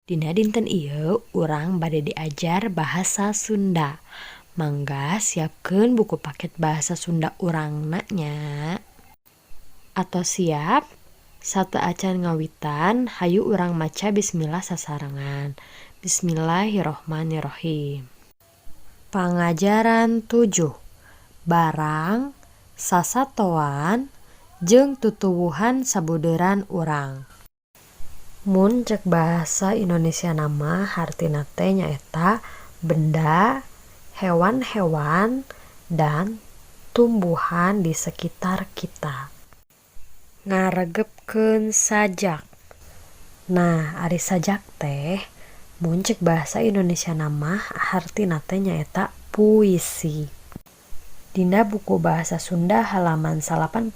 Dina dinten ieu urang bade diajar bahasa Sunda. Mangga siapkeun buku paket bahasa Sunda urangna nya. Atos siap? Sateuacan ngawitan, hayu urang maca bismillah sasarengan. Bismillahirrohmanirrohim. Pangajaran 7. Barang, sasatoan, jeung tutuwuhan sabudeuran urang. Mun cek bahasa Indonesia nama hartina teh nyaeta benda, hewan-hewan, dan tumbuhan di sekitar kita. Ngaregepkeun sajak. Nah, ari sajak teh mun cek bahasa Indonesia nama hartina teh nyaeta puisi. Dina buku bahasa Sunda halaman 86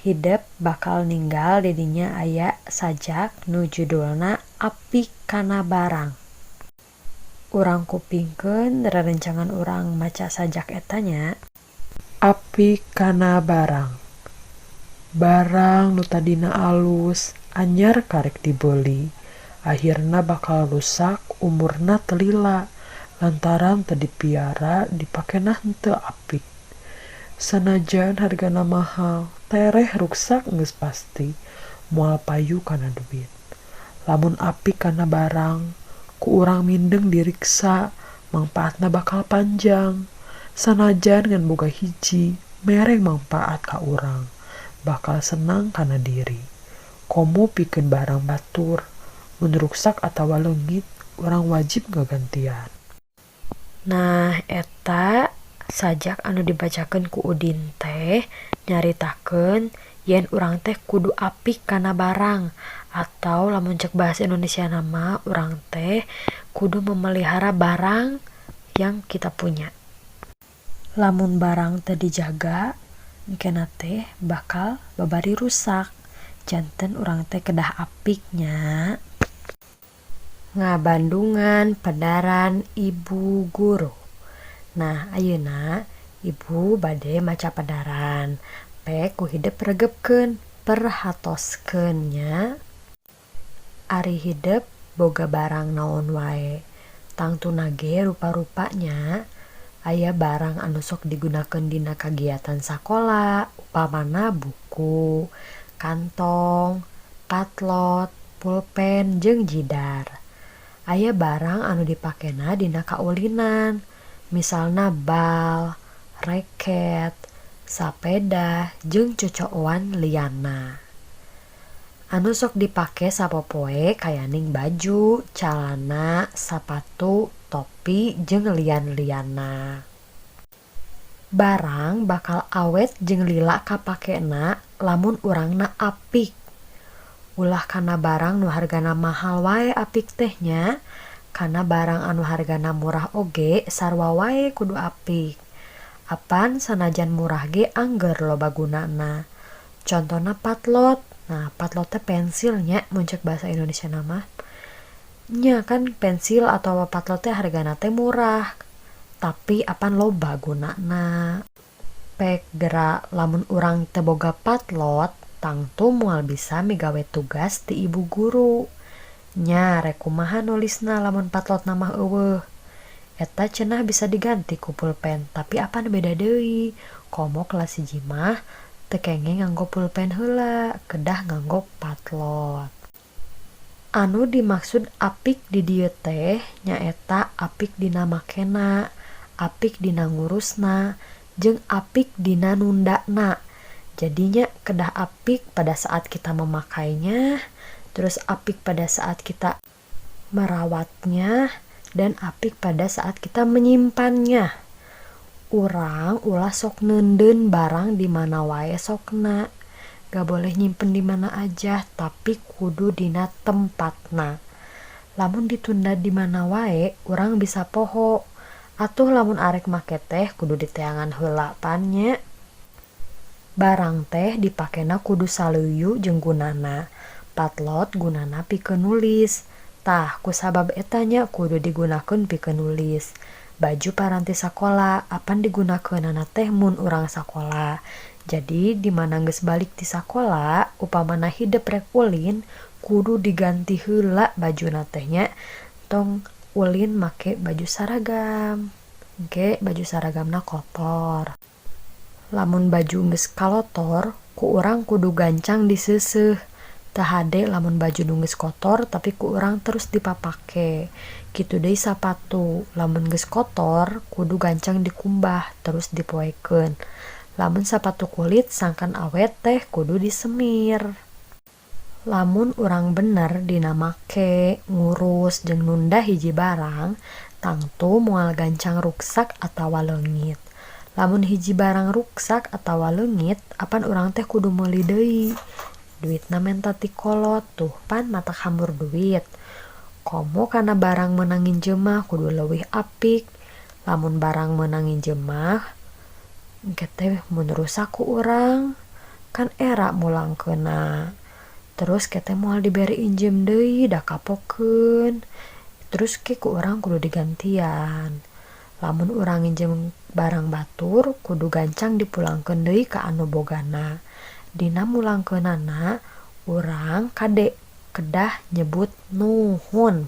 Hidep bakal ninggal didinya aya sajak nu judulna Apik Kana Barang. Urang kupingkeun rerencangan urang maca sajak eta nya. Apik kana barang. Barang nu tadina alus, anyar karek dibeli. Akhirna bakal rusak umurna telila lantaran teu dipiara dipakena henteu apik. Sanajan hargana mahal, tereh ruksak geus pasti, moal payu kana duit. Lamun apik kana barang, ku urang mindeng diriksa, mangpaatna bakal panjang. Sanajan ngan boga hiji, mereng mangpaat ka urang, bakal senang kana diri. Komo pikeun barang batur, mun ruksak atawa leungit, urang wajib ngagantian. Nah, eta sajak anu dibacakeun ku Udin teh nyaritakeun yen urang teh kudu apik kana barang, atau lamun cek bahasa Indonesia nama urang teh kudu memelihara barang yang kita punya. Lamun barang teu dijaga engkena teh bakal babari rusak. Janten urang teh kedah apiknya. Ngabandungan pedaran ibu guru. Nah, ayeuna ibu bade maca pedaran. Pek ku hidep regepkeun, perhatoskeun nya. Ari hidep boga barang naon wae. Tangtuna ge rupa-rupanya aya barang anu sok digunakeun dina kagiatan sakola, upamana buku, kantong, patlot, pulpen, jeung jidar. Aya barang anu dipakena dina kaulinan, misalna bal, reket, sapeda, jeung cocokan liana. Anu sok dipake sapopoe kayaning baju, calana, sapatu, topi, jeung lian-liana. Barang bakal awet jeung lila kapakena lamun urangna apik. Ulah kana barang nu hargana mahal wae apik teh nya, kana barang anu hargana murah oge sarua wae kudu apik. Apan sanajan murah ge angger loba gunana. Contona patlot. Nah, patlot teh pensil nya mun cek bahasa Indonesia nama. Nya kan pensil atau patlot teh hargana teh murah. Tapi apan loba gunana. Pek geura lamun urang teu boga patlot, tangtu moal bisa migawe tugas ti ibu guru. Nya rek kumaha nulisna lamun patlot mah eueuh. Eta cenah bisa diganti ku pulpen, tapi apan beda deui. Komo kelas 1 mah teu kenging nganggo pulpen heula, kedah nganggo patlot. Anu dimaksud apik di dieu teh nyaeta apik dina makena, apik dina ngurusna, jeung apik dina nundana. Jadinya kedah apik pada saat kita memakainya, terus apik pada saat kita merawatnya, dan apik pada saat kita menyimpannya. Urang ulah sok neundeun barang di mana wae sokna. Gak boleh nyimpen di mana aja, tapi kudu dina tempatna. Lamun ditunda di mana wae, urang bisa poho. Atuh lamun arek make teh kudu diteangan heula pannya. Barang teh dipakena kudu saleuyu jeung gunana. Patlot gunana pikeun nulis. Tah, kusabab eta nya kudu digunakeun pikeun nulis. Baju paranti sakola apan digunakeunana teh mun urang sakola. Jadi di mana geus balik ti sakola, upamana hidep rek ulin, kudu diganti heula baju tehnya tong ulin make baju seragam. Oke, baju seragamna kotor. Lamun baju geus kalotor, ku urang kudu gancang diseuseuh. Teu hade lamun baju nu geus kotor tapi ku urang terus dipapake. Kitu deui sapatu, lamun geus kotor kudu gancang dikumbah terus dipoekeun. Lamun sapatu kulit sangkan awet teh kudu disemir. Lamun urang bener dina make, ngurus jeung nunda hiji barang, tangtu moal gancang ruksak atawa leungit. Lamun hiji barang ruksak atawa leungit, apan urang teh kudu meuli deui. Duitna menta ti kolot, tuh pan matak hambur duit. Komo kana barang meunang jemah kudu leuwih apik. Lamun barang meunang jemah engke teh mun rusak ku urang kan era mulangkeunna. Terus kete moal dibere injem deui da kapokeun. Terus ke ku urang kudu digantian. Lamun urang injem barang batur kudu gancang dipulangkeun deui ka anu bogana. Dina mulangkeunana urang kade kedah nyebut nuhun.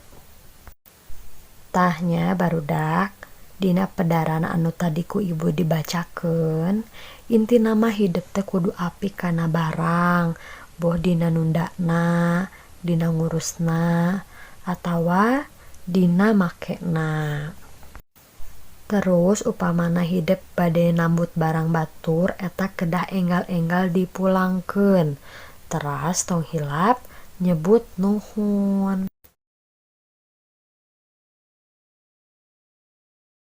Tahnya barudak dina pedaran anu tadi ku ibu dibacakeun, inti nama hidup teh kudu apik kana barang, boh dina nundana, dina ngurusna, atawa dina makena. Terus upamana hidup bade nambut barang batur eta kedah enggal-enggal dipulangkeun. Teras tong hilap nyebut nuhun.